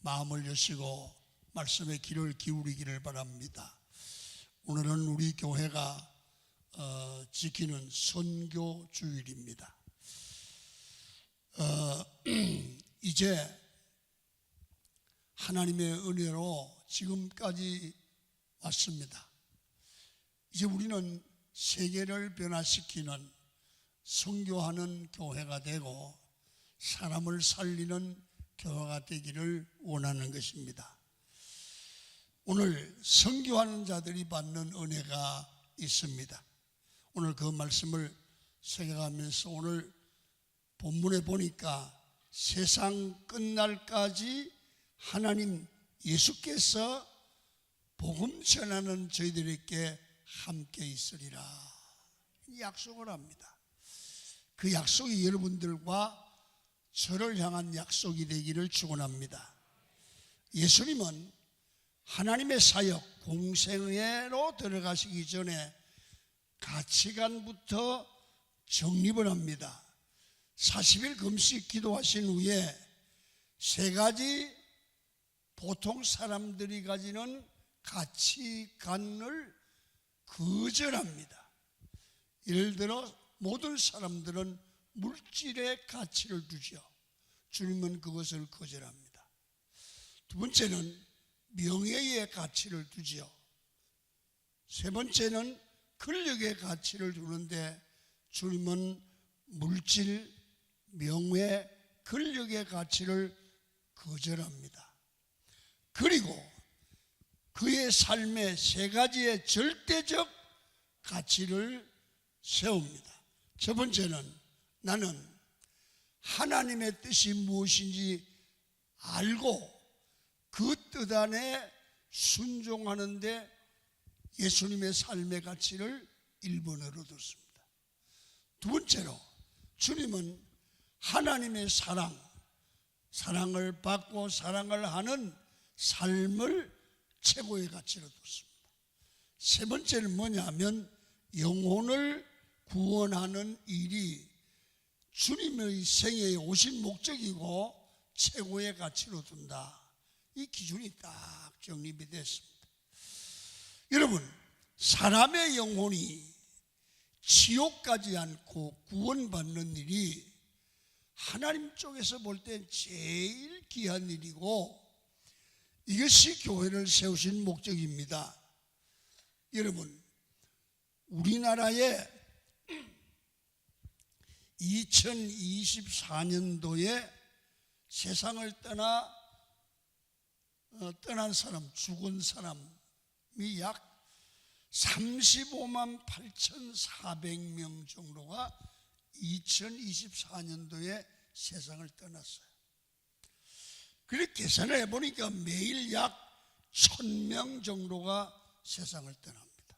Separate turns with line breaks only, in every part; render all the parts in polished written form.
마음을 여시고 말씀에 귀를 기울이기를 바랍니다. 오늘은 우리 교회가 지키는 선교 주일입니다. 이제 하나님의 은혜로 지금까지 왔습니다. 이제 우리는 세계를 변화시키는 선교하는 교회가 되고 사람을 살리는 교회가 되기를 원하는 것입니다. 오늘 선교하는 자들이 받는 은혜가 있습니다. 오늘 그 말씀을 새겨가면서 오늘 본문에 보니까 세상 끝날까지 하나님 예수께서 복음 전하는 저희들에게 함께 있으리라 약속을 합니다. 그 약속이 여러분들과 저를 향한 약속이 되기를 축원합니다. 예수님은 하나님의 사역 공생애로 들어가시기 전에 가치관부터 정립을 합니다. 40일 금식 기도하신 후에 세 가지 보통 사람들이 가지는 가치관을 거절합니다. 예를 들어 모든 사람들은 물질의 가치를 두죠. 주님은 그것을 거절합니다. 두 번째는 명예의 가치를 두죠. 세 번째는 권력의 가치를 두는데 주님은 물질, 명예, 권력의 가치를 거절합니다. 그리고 그의 삶의 세 가지의 절대적 가치를 세웁니다. 첫 번째는 나는 하나님의 뜻이 무엇인지 알고 그 뜻 안에 순종하는데 예수님의 삶의 가치를 1번으로 뒀습니다. 두 번째로 주님은 하나님의 사랑을 받고 사랑을 하는 삶을 최고의 가치로 뒀습니다. 세 번째는 뭐냐면 영혼을 구원하는 일이 주님의 생애에 오신 목적이고 최고의 가치로 둔다. 이 기준이 딱 정립이 됐습니다. 여러분, 사람의 영혼이 지옥 가지 않고 구원받는 일이 하나님 쪽에서 볼 때 제일 귀한 일이고 이것이 교회를 세우신 목적입니다. 여러분, 우리나라에 2024년도에 세상을 떠난 사람, 죽은 사람이 약 35만 8,400명 정도가 2024년도에 세상을 떠났어요. 그렇게 계산을 해보니까 매일 약 1,000명 정도가 세상을 떠납니다.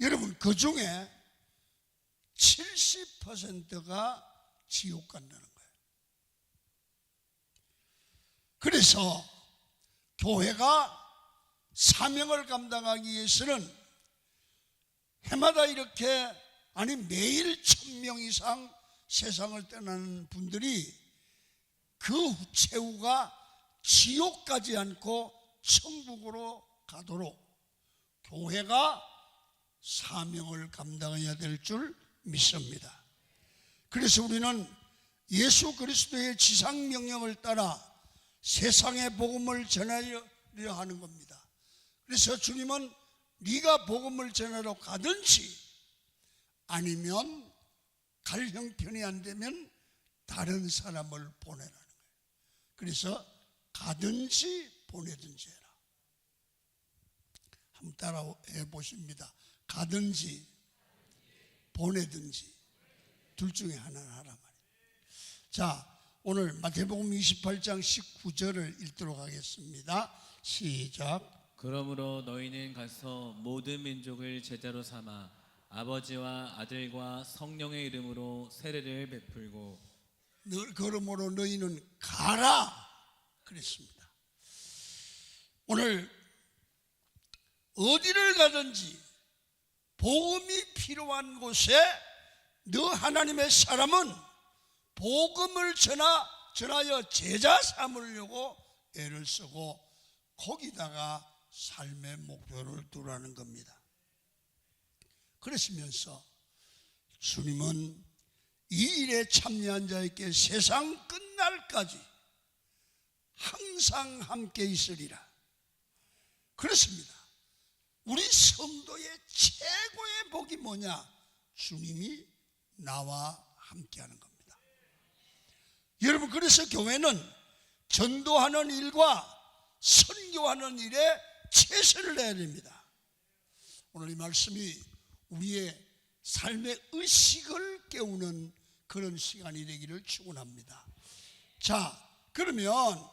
여러분, 그 중에 70%가 지옥 간다는 거예요. 그래서 교회가 사명을 감당하기 위해서는 해마다 이렇게 매일 1,000명 이상 세상을 떠나는 분들이 그 최후가 지옥 가지 않고 천국으로 가도록 교회가 사명을 감당해야 될 줄 믿습니다. 그래서 우리는 예수 그리스도의 지상명령을 따라 세상의 복음을 전하려 하는 겁니다. 그래서 주님은 네가 복음을 전하러 가든지 아니면 갈 형편이 안 되면 다른 사람을 보내라는 거예요. 그래서 가든지 보내든지 해라. 한번 따라해 보십니다. 가든지 보내든지 둘 중에 하나는 하라 말이에요. 자, 오늘 마태복음 28장 19절을 읽도록 하겠습니다. 시작.
그러므로 너희는 가서 모든 민족을 제자로 삼아 아버지와 아들과 성령의 이름으로 세례를 베풀고
그러므로 너희는 가라 그랬습니다. 오늘 어디를 가든지 복음이 필요한 곳에 너 하나님의 사람은 복음을 전하 전하여 제자 삼으려고 애를 쓰고 거기다가 삶의 목표를 두라는 겁니다. 그러시면서 주님은 이 일에 참여한 자에게 세상 끝날까지 항상 함께 있으리라. 그렇습니다. 우리 성도의 최고의 복이 뭐냐? 주님이 나와 함께하는 겁니다. 여러분, 그래서 교회는 전도하는 일과 선교하는 일에 최선을 다해야 됩니다. 오늘 이 말씀이 우리의 삶의 의식을 깨우는 그런 시간이 되기를 축원합니다. 자, 그러면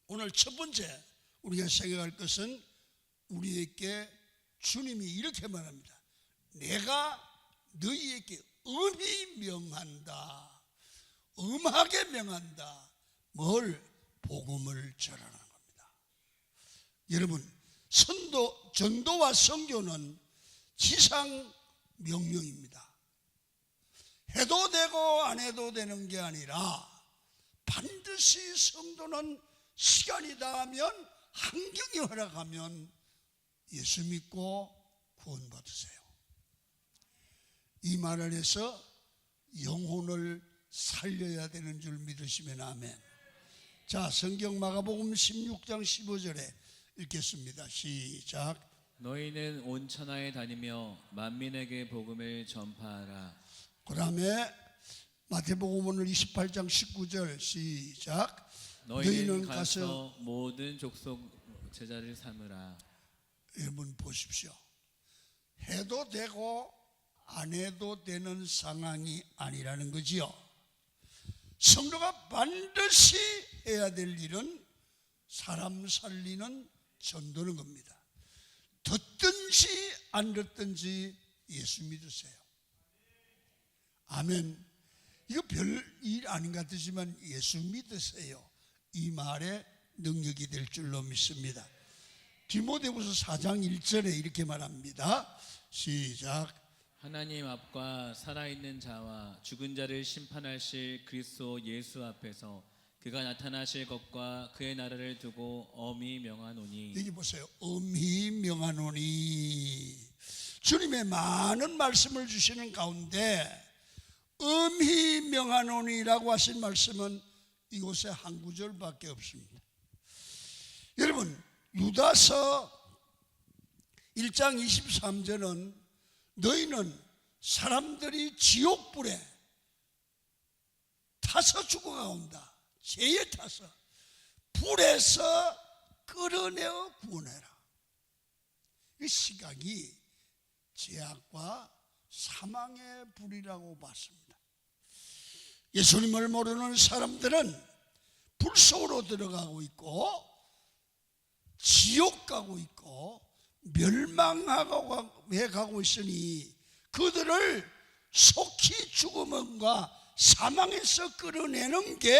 오늘 첫 번째 우리가 생각할 것은 우리에게 주님이 이렇게 말합니다. 내가 너희에게 엄히 명한다. 엄하게 명한다. 뭘? 복음을 전하는 겁니다. 여러분, 전도와 선교는 지상 명령입니다. 해도 되고 안 해도 되는 게 아니라 반드시 성도는 시간이 닿으면, 환경이 허락하면 예수 믿고 구원받으세요. 이 말을 해서 영혼을 살려야 되는 줄 믿으시면 아멘. 자, 성경 마가복음 16장 15절에 읽겠습니다. 시작.
너희는 온 천하에 다니며 만민에게 복음을 전파하라.
그 다음에 마태복음 오늘 28장 19절 시작.
너희는 가서 모든 족속 제자를 삼으라.
여러분 보십시오. 해도 되고 안 해도 되는 상황이 아니라는 거지요. 성도가 반드시 해야 될 일은 사람 살리는 전도는 겁니다. 듣든지 안 듣든지 예수 믿으세요. 아멘. 이거 별일 아닌 것 같지만 예수 믿으세요. 이 말에 능력이 될 줄로 믿습니다. 디모데후서 4장 1절에 이렇게 말합니다. 시작.
하나님 앞과 살아있는 자와 죽은 자를 심판하실 그리스도 예수 앞에서 그가 나타나실 것과 그의 나라를 두고 엄히 명하노니.
여기 보세요. 엄히 명하노니. 주님의 많은 말씀을 주시는 가운데 엄히 명하노니라고 하신 말씀은 이곳에 한 구절밖에 없습니다. 여러분, 유다서 1장 23절은 너희는 사람들이 지옥불에 타서 죽어가온다. 죄에 타서 불에서 끌어내어 구원해라. 이 시각이 죄악과 사망의 불이라고 봤습니다. 예수님을 모르는 사람들은 불 속으로 들어가고 있고 지옥 가고 있고 멸망하고 가고 있으니 그들을 속히 죽음과 사망에서 끌어내는 게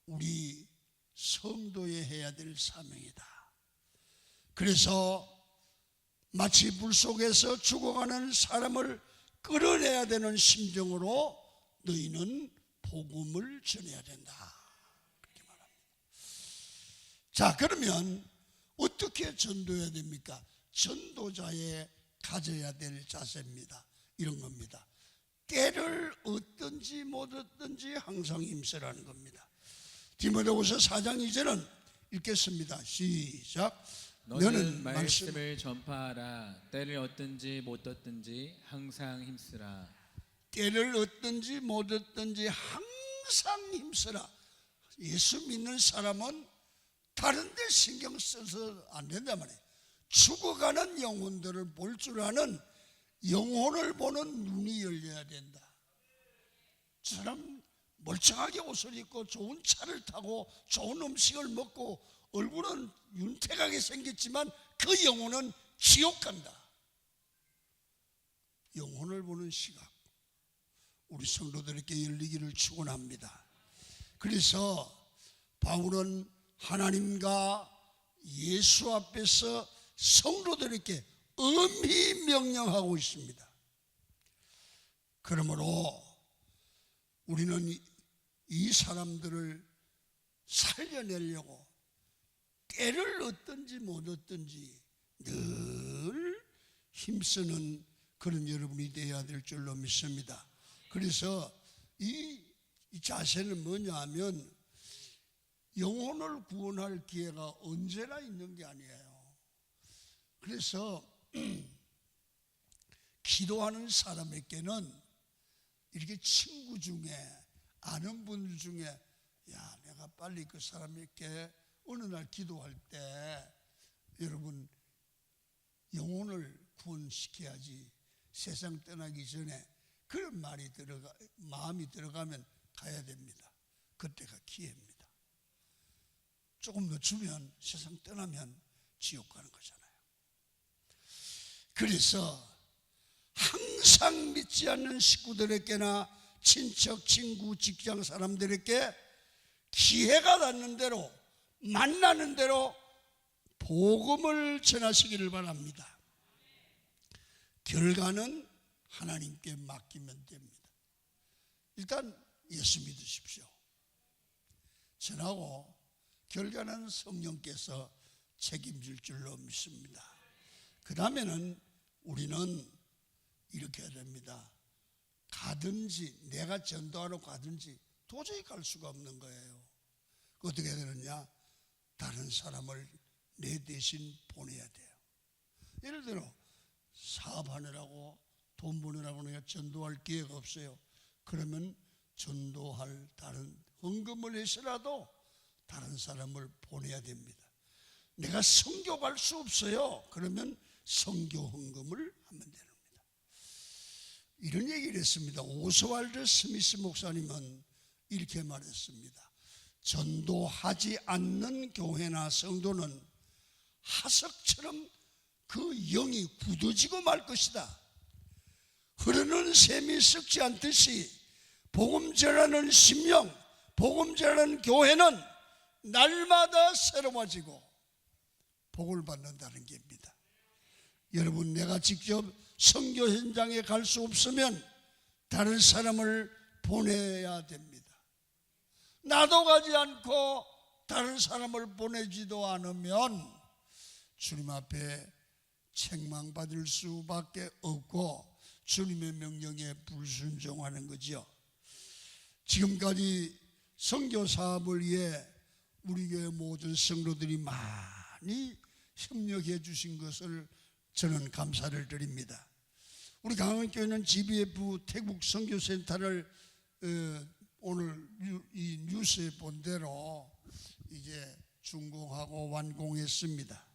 우리 성도의 해야 될 사명이다. 그래서 마치 불 속에서 죽어가는 사람을 끌어내야 되는 심정으로 너희는 복음을 전해야 된다. 그렇게 말합니다. 자, 그러면 어떻게 전도해야 됩니까? 전도자의 가져야 될 자세입니다. 이런 겁니다. 때를 얻든지 못 얻든지 항상 힘쓰라는 겁니다. 디모데후서 4장 2절은 읽겠습니다. 시작.
너는 말씀을 전파하라. 때를 얻든지 못 얻든지 항상 힘쓰라.
때를 얻든지 못 얻든지 항상 힘쓰라. 예수 믿는 사람은 다른 데 신경 써서 안 된단 말이에요. 죽어가는 영혼들을 볼 줄 아는 영혼을 보는 눈이 열려야 된다. 저 사람 멀쩡하게 옷을 입고 좋은 차를 타고 좋은 음식을 먹고 얼굴은 윤택하게 생겼지만 그 영혼은 지옥 간다. 영혼을 보는 시각 우리 성도들에게 열리기를 축원합니다. 그래서 바울은 하나님과 예수 앞에서 성도들에게 엄히 명령하고 있습니다. 그러므로 우리는 이 사람들을 살려내려고 때를 얻든지 못 얻든지 늘 힘쓰는 그런 여러분이 되어야 될 줄로 믿습니다. 그래서 이 자세는 뭐냐 하면 영혼을 구원할 기회가 언제나 있는 게 아니에요. 그래서 기도하는 사람에게는 이렇게 친구 중에 아는 분들 중에 야, 내가 빨리 그 사람에게 어느 날 기도할 때 여러분 영혼을 구원시켜야지, 세상 떠나기 전에 그런 마음이 들어가면 가야 됩니다. 그때가 기회입니다. 조금 늦추면 세상 떠나면 지옥 가는 거잖아요. 그래서 항상 믿지 않는 식구들에게나 친척, 친구, 직장 사람들에게 기회가 닿는 대로, 만나는 대로 복음을 전하시기를 바랍니다. 결과는 하나님께 맡기면 됩니다. 일단 예수 믿으십시오. 전하고 결과는 성령께서 책임질 줄로 믿습니다. 그 다음에는 우리는 이렇게 해야 됩니다. 가든지 내가 전도하러 가든지 도저히 갈 수가 없는 거예요. 어떻게 해야 되느냐? 다른 사람을 내 대신 보내야 돼요. 예를 들어 사업하느라고 돈 버느라고 내가 전도할 기회가 없어요. 그러면 전도할 다른 헌금을 해서라도 다른 사람을 보내야 됩니다. 내가 선교 갈 수 없어요. 그러면 선교 헌금을 하면 됩니다. 이런 얘기를 했습니다. 오스왈드 스미스 목사님은 이렇게 말했습니다. 전도하지 않는 교회나 성도는 하석처럼 그 영이 굳어지고 말 것이다. 흐르는 샘이 썩지 않듯이 복음 전하는 심령, 복음 전하는 교회는 날마다 새로워지고 복을 받는다는 겁니다. 여러분, 내가 직접 선교 현장에 갈 수 없으면 다른 사람을 보내야 됩니다. 나도 가지 않고 다른 사람을 보내지도 않으면 주님 앞에 책망받을 수밖에 없고 주님의 명령에 불순종하는 거죠. 지금까지 선교 사업을 위해 우리 교회 모든 성도들이 많이 협력해 주신 것을 저는 감사를 드립니다. 우리 강원교회는 GBF 태국 선교센터를 오늘 이 뉴스에 본 대로 이제 준공하고 완공했습니다.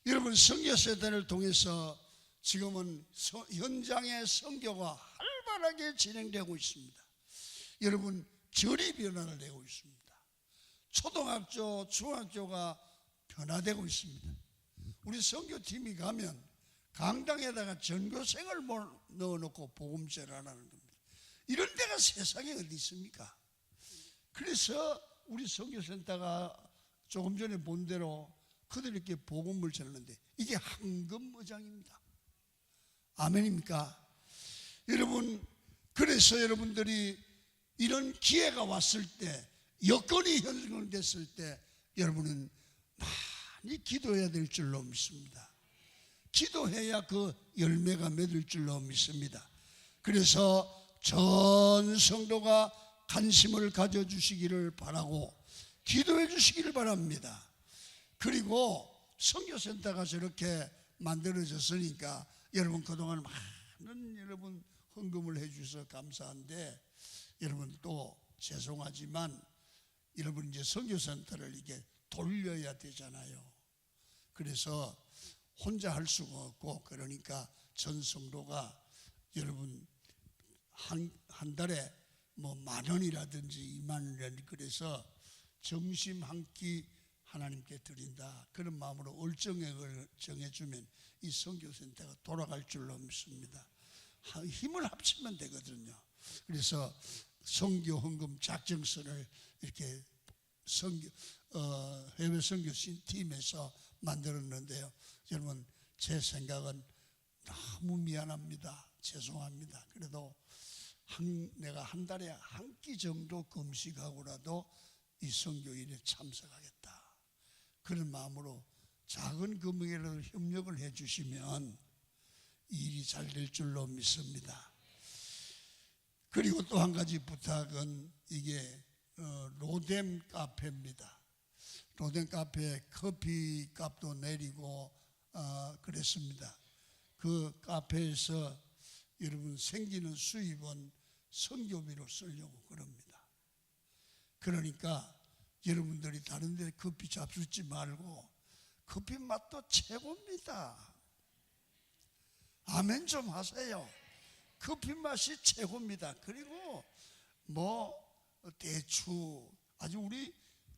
여러분, 선교센터를 통해서 지금은 현장의 선교가 활발하게 진행되고 있습니다. 여러분, 절이 변화를 내고 있습니다. 초등학교, 중학교가 변화되고 있습니다. 우리 선교팀이 가면 강당에다가 전교생을 넣어놓고 복음 전하는 겁니다. 이런 데가 세상에 어디 있습니까? 그래서 우리 선교센터가 조금 전에 본 대로 그들에게 복음을 전하는데 이게 황금어장입니다. 아멘입니까? 여러분, 그래서 여러분들이 이런 기회가 왔을 때, 여건이 형성됐을 때 여러분은 많이 기도해야 될 줄로 믿습니다. 기도해야 그 열매가 맺을 줄로 믿습니다. 그래서 전 성도가 관심을 가져주시기를 바라고 기도해 주시기를 바랍니다. 그리고 선교센터가 저렇게 만들어졌으니까 여러분 그동안 많은 여러분 헌금을 해 주셔서 감사한데, 여러분 또 죄송하지만 여러분 이제 선교센터를 이게 돌려야 되잖아요. 그래서 혼자 할 수가 없고, 그러니까 전 성도가 여러분 한 달에 뭐 10,000원이라든지 20,000원이라든지 그래서 점심 한 끼 하나님께 드린다, 그런 마음으로 얼정액을 정해주면 이 선교센터가 돌아갈 줄로 믿습니다. 힘을 합치면 되거든요. 그래서 선교 헌금 작정서를 이렇게 해외 선교신 팀에서 만들었는데요. 여러분, 제 생각은 너무 미안합니다. 죄송합니다. 그래도 내가 한 달에 한 끼 정도 금식하고라도 이 선교일에 참석하겠다. 그런 마음으로 작은 금액이라도 협력을 해 주시면 일이 잘 될 줄로 믿습니다. 그리고 또 한 가지 부탁은 이게 로뎀 카페입니다. 로뎀 카페에 커피 값도 내리고 그랬습니다. 그 카페에서 여러분 생기는 수입은 선교비로 쓰려고 그럽니다. 그러니까 여러분들이 다른 데 커피 잡수지 말고 커피 맛도 최고입니다. 아멘 좀 하세요. 커피 맛이 최고입니다. 그리고 뭐 대추 아주 우리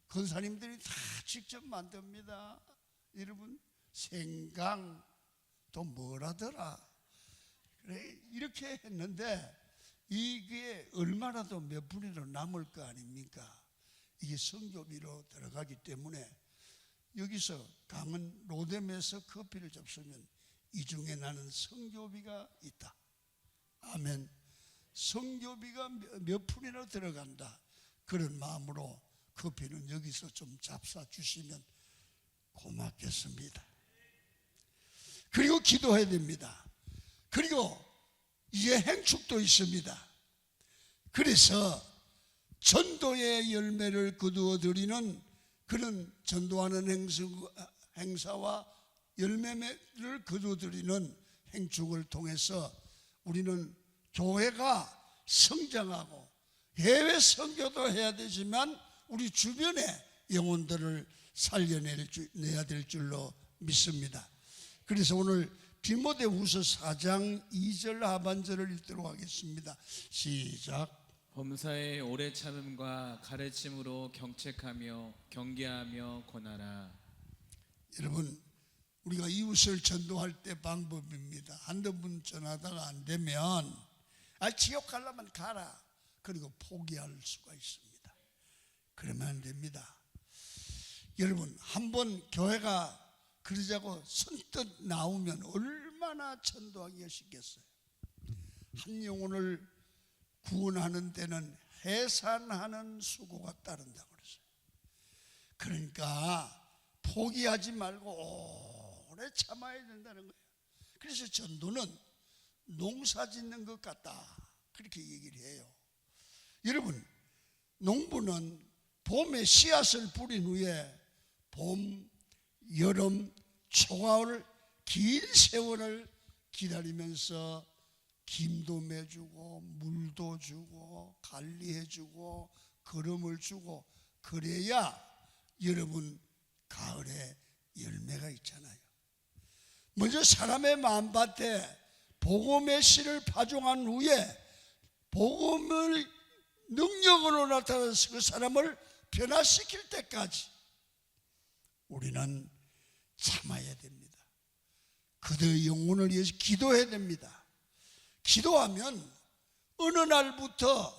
권사님들이 다 직접 만듭니다. 여러분 생강 또 뭐라더라 그래 이렇게 했는데 이게 얼마라도 몇 분이라도 남을 거 아닙니까? 이게 선교비로 들어가기 때문에 여기서 강은 로뎀에서 커피를 잡수면 이 중에 나는 선교비가 있다. 아멘. 선교비가 몇 푼이라도 들어간다. 그런 마음으로 커피는 여기서 좀 잡사 주시면 고맙겠습니다. 그리고 기도해야 됩니다. 그리고 이제 행축도 있습니다. 그래서 전도의 열매를 거두어 드리는 그런 전도하는 행사와 열매를 거두어 드리는 행축을 통해서 우리는 교회가 성장하고 해외 선교도 해야 되지만 우리 주변의 영혼들을 살려내야 될 줄로 믿습니다. 그래서 오늘 디모데후서 4장 2절 하반절을 읽도록 하겠습니다. 시작.
범사의 오래 참음과 가르침으로 경책하며 경계하며 권하라.
여러분 우리가 이웃을 전도할 때 방법입니다. 한두 번 전하다가 안 되면 지옥 가려면 가라. 그리고 포기할 수가 있습니다. 그러면 안 됩니다. 여러분 한번 교회가 그러자고 선뜻 나오면 얼마나 전도하기가 쉽겠어요. 한 영혼을 구원하는 데는 해산하는 수고가 따른다고 그랬어요. 그러니까 포기하지 말고 오래 참아야 된다는 거예요. 그래서 전도는 농사 짓는 것 같다 그렇게 얘기를 해요. 여러분 농부는 봄에 씨앗을 뿌린 후에 봄, 여름, 초가을 긴 세월을 기다리면서 김도 매주고 물도 주고 관리해주고 거름을 주고 그래야 여러분 가을에 열매가 있잖아요. 먼저 사람의 마음밭에 복음의 씨를 파종한 후에 복음을 능력으로 나타나서 그 사람을 변화시킬 때까지 우리는 참아야 됩니다. 그들의 영혼을 위해서 기도해야 됩니다. 기도하면 어느 날부터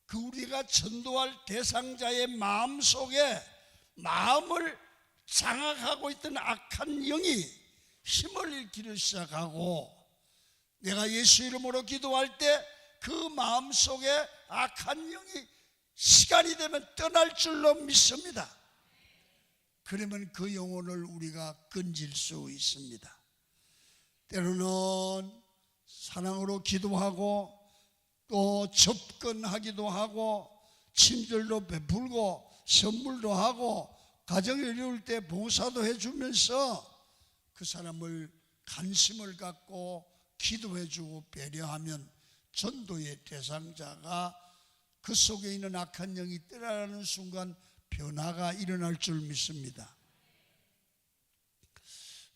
그 우리가 전도할 대상자의 마음속에 마음을 장악하고 있던 악한 영이 힘을 잃기를 시작하고 내가 예수 이름으로 기도할 때 그 마음속에 악한 영이 시간이 되면 떠날 줄로 믿습니다. 그러면 그 영혼을 우리가 건질 수 있습니다. 때로는 사랑으로 기도하고 또 접근하기도 하고 친절도 베풀고 선물도 하고 가정이 어려울 때 봉사도 해주면서 그 사람을 관심을 갖고 기도해주고 배려하면 전도의 대상자가 그 속에 있는 악한 영이 떠나가는 순간 변화가 일어날 줄 믿습니다.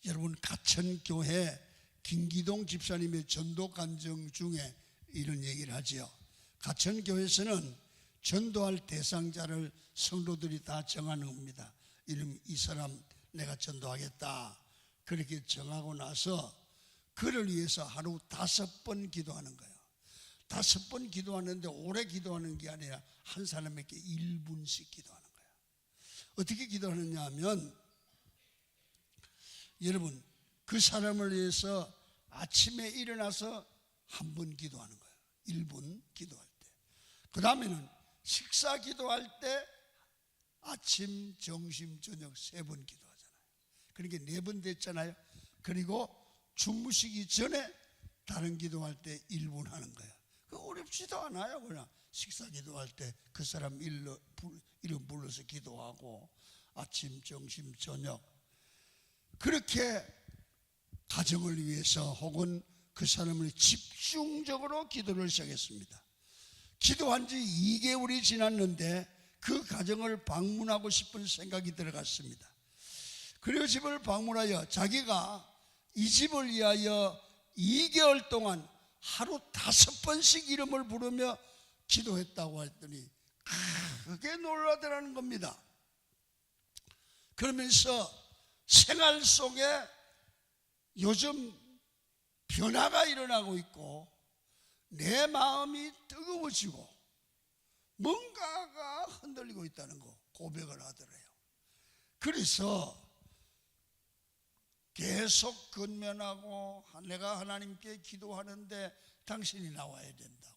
여러분 가천교회 김기동 집사님의 전도 간증 중에 이런 얘기를 하지요. 가천교회에서는 전도할 대상자를 성도들이 다 정하는 겁니다. 이 사람 내가 전도하겠다 그렇게 정하고 나서 그를 위해서 하루 5번 기도하는 거예요. 5번 기도하는데 오래 기도하는 게 아니라 한 사람에게 1분씩 기도하는 거예요. 어떻게 기도하느냐 하면 여러분 그 사람을 위해서 아침에 일어나서 한 번 기도하는 거예요. 1분 기도할 때, 그 다음에는 식사 기도할 때 아침, 점심, 저녁 3번 기도하잖아요. 그러니까 4번 됐잖아요. 그리고 주무시기 전에 다른 기도할 때 1분 하는 거야. 그 어렵지도 않아요. 그냥 식사 기도할 때 그 사람 이름 불러서 기도하고 아침, 점심, 저녁 그렇게 가정을 위해서 혹은 그 사람을 집중적으로 기도를 시작했습니다. 기도한 지 2개월이 지났는데 그 가정을 방문하고 싶은 생각이 들어갔습니다. 그리고 집을 방문하여 자기가 이 집을 위하여 2개월 동안 하루 5번씩 이름을 부르며 기도했다고 했더니 그게 놀라더라는 겁니다. 그러면서 생활 속에 요즘 변화가 일어나고 있고 내 마음이 뜨거워지고 뭔가가 흔들리고 있다는 거 고백을 하더래요. 그래서 계속 근면하고 내가 하나님께 기도하는데 당신이 나와야 된다고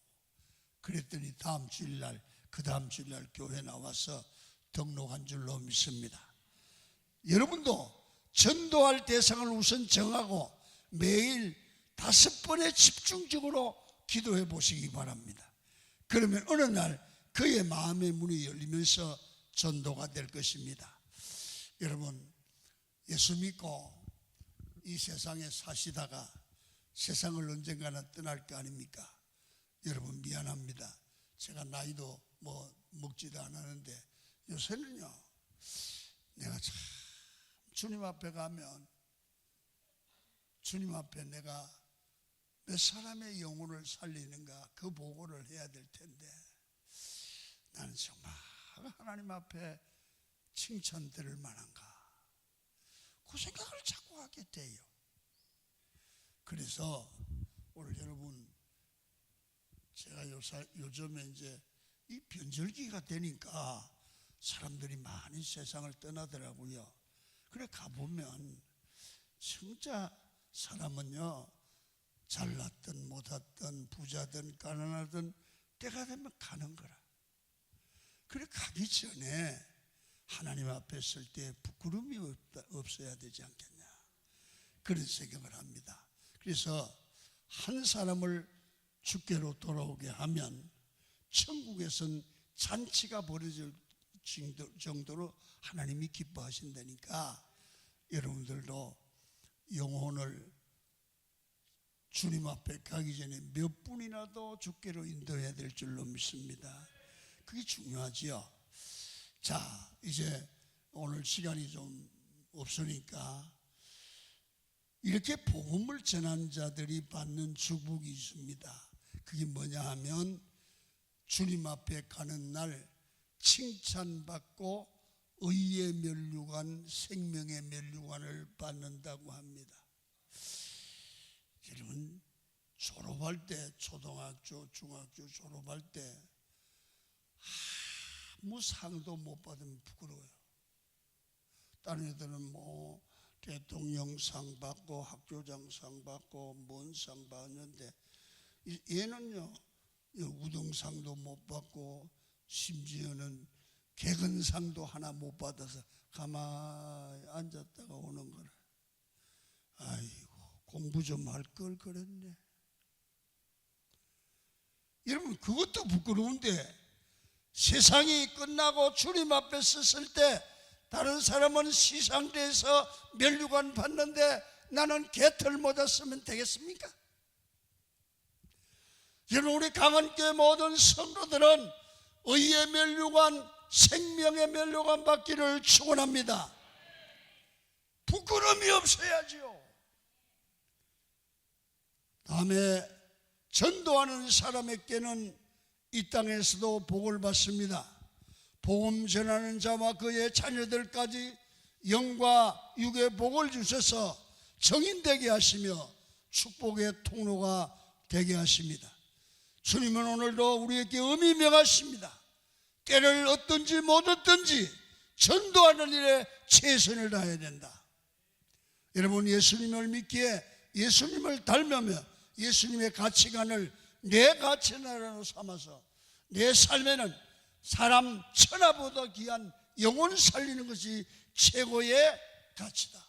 그랬더니 다음 주일날 그 다음 주일날 교회 나와서 등록한 줄로 믿습니다. 여러분도 전도할 대상을 우선 정하고 매일 5번에 집중적으로 기도해 보시기 바랍니다. 그러면 어느 날 그의 마음의 문이 열리면서 전도가 될 것입니다. 여러분, 예수 믿고 이 세상에 사시다가 세상을 언젠가는 떠날 거 아닙니까? 여러분 미안합니다. 제가 나이도 먹지도 않았는데 요새는요 내가 참 주님 앞에 가면 주님 앞에 내가 몇 사람의 영혼을 살리는가 그 보고를 해야 될 텐데 나는 정말 하나님 앞에 칭찬 들을 만한가 그 생각을 자꾸 하게 돼요. 그래서 오늘 여러분 제가 요즘에 이제 이 변절기가 되니까 사람들이 많이 세상을 떠나더라고요. 그래 가보면 진짜 사람은요 잘났든 못했든 부자든 가난하든 때가 되면 가는 거라. 그래 가기 전에 하나님 앞에 설 때 부끄러움이 없어야 되지 않겠냐 그런 생각을 합니다. 그래서 한 사람을 주께로 돌아오게 하면 천국에선 잔치가 벌어질 정도로 하나님이 기뻐하신다니까 여러분들도 영혼을 주님 앞에 가기 전에 몇 분이라도 주께로 인도해야 될 줄로 믿습니다. 그게 중요하지요. 자, 이제 오늘 시간이 좀 없으니까 이렇게 복음을 전한 자들이 받는 축복이 있습니다. 그게 뭐냐 하면 주님 앞에 가는 날 칭찬받고 의의 면류관, 생명의 면류관을 받는다고 합니다. 여러분 졸업할 때 초등학교, 중학교 졸업할 때 아무 상도 못 받으면 부끄러워요. 다른 애들은 대통령상 받고 학교장상 받고 뭔 상 받는데 얘는요 우등상도 못 받고 심지어는 개근상도 하나 못 받아서 가만히 앉았다가 오는 거라. 아이고 공부 좀 할 걸 그랬네. 여러분 그것도 부끄러운데 세상이 끝나고 주님 앞에 섰을 때 다른 사람은 시상대에서 면류관 받는데 나는 개털 모자 쓰면 되겠습니까? 여러분 우리 강원교회 모든 성도들은 의의 면류관, 생명의 면류관 받기를 축원합니다. 부끄러움이 없어야지요. 다음에 전도하는 사람에게는 이 땅에서도 복을 받습니다. 복음 전하는 자와 그의 자녀들까지 영과 육의 복을 주셔서 정인되게 하시며 축복의 통로가 되게 하십니다. 주님은 오늘도 우리에게 의미 명하십니다. 때를 얻든지 못 얻든지 전도하는 일에 최선을 다해야 된다. 여러분 예수님을 믿기에 예수님을 닮으며 예수님의 가치관을 내 가치 나라로 삼아서 내 삶에는 사람 천하보다 귀한 영혼 살리는 것이 최고의 가치다.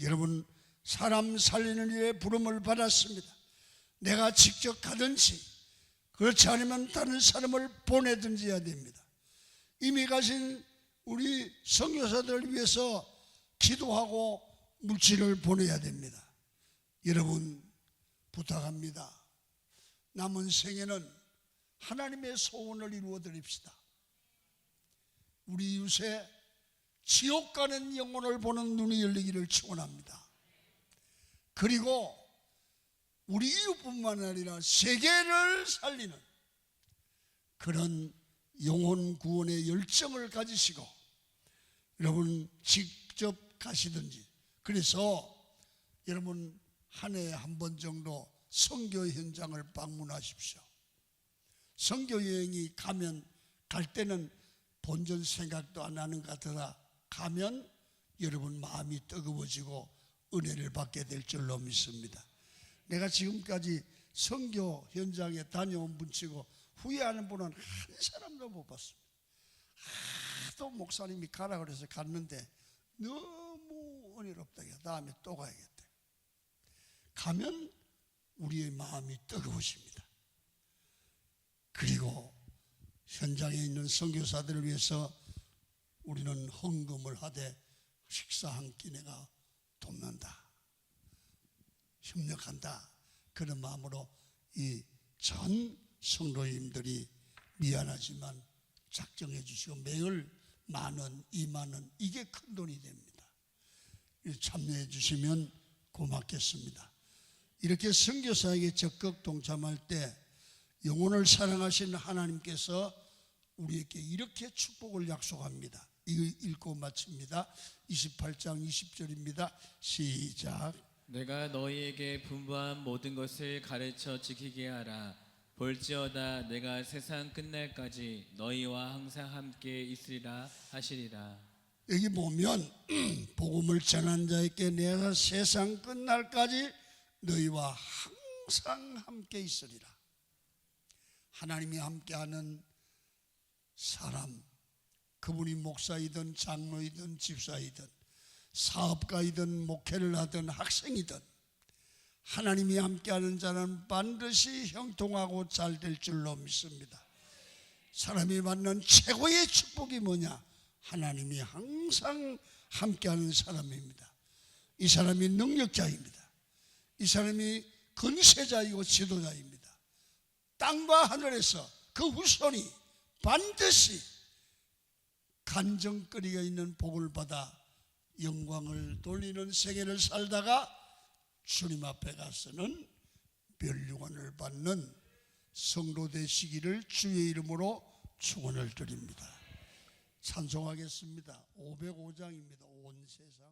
여러분, 사람 살리는 일에 부름을 받았습니다. 내가 직접 가든지 그렇지 않으면 다른 사람을 보내든지 해야 됩니다. 이미 가신 우리 선교사들을 위해서 기도하고 물질을 보내야 됩니다. 여러분, 부탁합니다. 남은 생에는 하나님의 소원을 이루어 드립시다. 우리 이웃에 지옥 가는 영혼을 보는 눈이 열리기를 축원합니다. 그리고 우리 이웃뿐만 아니라 세계를 살리는 그런 영혼 구원의 열정을 가지시고 여러분 직접 가시든지, 그래서 여러분 한 해에 한 번 정도 선교 현장을 방문하십시오. 선교 여행이 갈 때는 본전 생각도 안 하는 것 같으나 가면 여러분 마음이 뜨거워지고 은혜를 받게 될 줄로 믿습니다. 내가 지금까지 선교 현장에 다녀온 분치고 후회하는 분은 한 사람도 못 봤습니다. 하도 목사님이 가라 그래서 갔는데 너무 은혜롭다. 다음에 또 가야겠다. 가면 우리의 마음이 뜨거워집니다. 그리고 현장에 있는 선교사들을 위해서 우리는 헌금을 하되 식사 한 끼 내가 돕는다, 협력한다, 그런 마음으로 이 전 성도님들이 미안하지만 작정해 주시고 매일 10,000원, 20,000원, 이게 큰 돈이 됩니다. 참여해 주시면 고맙겠습니다. 이렇게 선교사에게 적극 동참할 때 영혼을 사랑하시는 하나님께서 우리에게 이렇게 축복을 약속합니다. 이거 읽고 마칩니다. 28장 20절입니다. 시작.
내가 너희에게 분부한 모든 것을 가르쳐 지키게 하라. 볼지어다 내가 세상 끝날까지 너희와 항상 함께 있으리라 하시리라.
여기 보면 복음을 전한 자에게 내가 세상 끝날까지 너희와 항상 함께 있으리라. 하나님이 함께하는 사람, 그분이 목사이든 장로이든 집사이든 사업가이든 목회를 하든 학생이든 하나님이 함께하는 자는 반드시 형통하고 잘 될 줄로 믿습니다. 사람이 받는 최고의 축복이 뭐냐? 하나님이 항상 함께하는 사람입니다. 이 사람이 능력자입니다. 이 사람이 건세자이고 지도자입니다. 땅과 하늘에서 그 후손이 반드시 간정거리가 있는 복을 받아 영광을 돌리는 생애를 살다가 주님 앞에 가서는 멸류관을 받는 성도 되시기를 주의 이름으로 축원을 드립니다. 찬송하겠습니다. 505장입니다. 온 세상